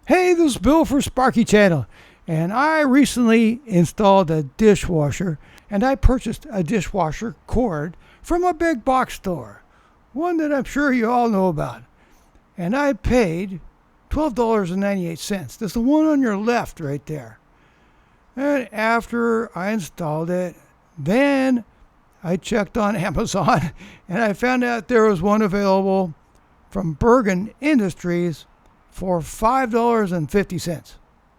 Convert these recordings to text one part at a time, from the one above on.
Hey, this is Bill for Sparky Channel, and I recently installed a dishwasher, and I purchased a dishwasher cord from a big box store, one that I'm sure you all know about, and I paid $12.98. That's the one on your left right there. And after I installed it, then I checked on Amazon, and I found out there was one available from Bergen Industries for $5.50.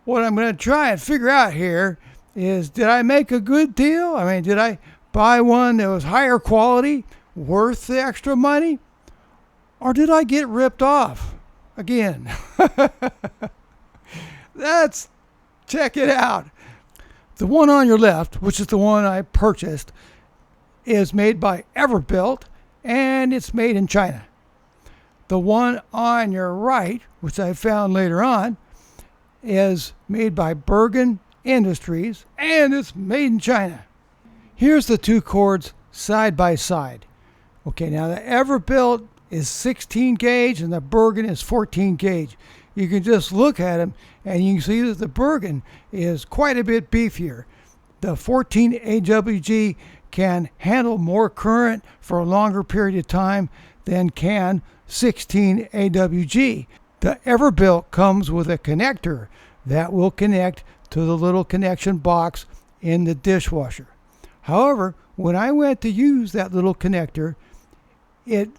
What I'm going to try and figure out here is, did I make a good deal? I mean, did I buy one that was higher quality, worth the extra money? Or did I get ripped off again? Let's check it out. The one on your left, which is the one I purchased, is made by Everbuilt, and it's made in China. The one on your right, which I found later on, is made by Bergen Industries, and it's made in China. Here's the two cords side by side. Okay, now the Everbuilt is 16 gauge and the Bergen is 14 gauge. You can just look at them and you can see that the Bergen is quite a bit beefier. The 14 AWG can handle more current for a longer period of time than can 16 AWG. The Everbuilt comes with a connector that will connect to the little connection box in the dishwasher. However, when I went to use that little connector, it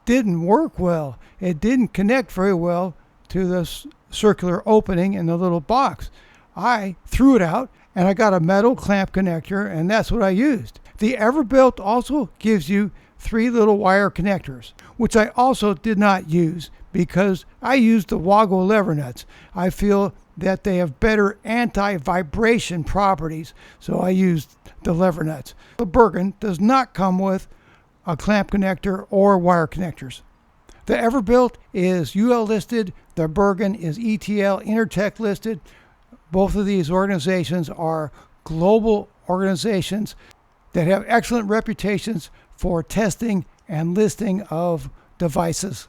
didn't work well. It didn't connect very well to the circular opening in the little box. I threw it out and I got a metal clamp connector, and that's what I used. The Everbuilt also gives you 3 little wire connectors, which I also did not use because I used the Woggle lever nuts. I feel that they have better anti-vibration properties, so I used the lever nuts. The Bergen does not come with a clamp connector or wire connectors. The Everbuilt is UL listed. The Bergen is ETL Intertech listed. Both of these organizations are global organizations that have excellent reputations for testing and listing of devices.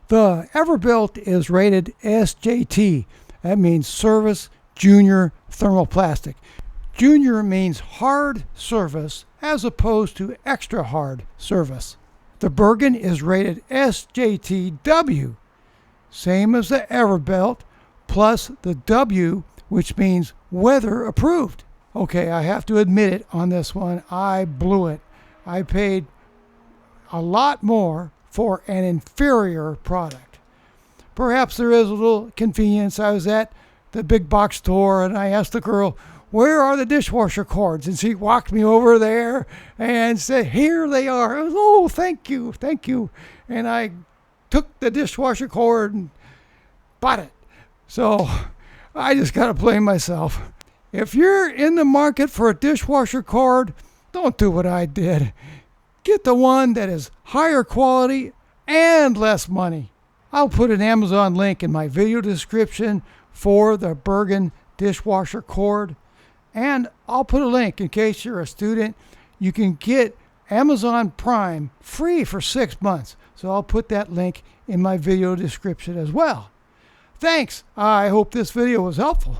The Everbuilt is rated SJT. That means Service Junior Thermoplastic. Junior means hard surface as opposed to extra hard surface. The Bergen is rated SJTW, same as the Everbuilt, plus the W, which means weather approved. Okay, I have to admit it on this one, I blew it. I paid a lot more for an inferior product. Perhaps there is a little convenience. I was at the big box store and I asked the girl, "Where are the dishwasher cords?" And she walked me over there and said, "Here they are." I was, "Oh, thank you, thank you." And I took the dishwasher cord and bought it. So I just got to blame myself. If you're in the market for a dishwasher cord, don't do what I did. Get the one that is higher quality and less money. I'll put an Amazon link in my video description for the Bergen dishwasher cord. And I'll put a link in case you're a student. You can get Amazon Prime free for 6 months. So I'll put that link in my video description as well. Thanks. I hope this video was helpful.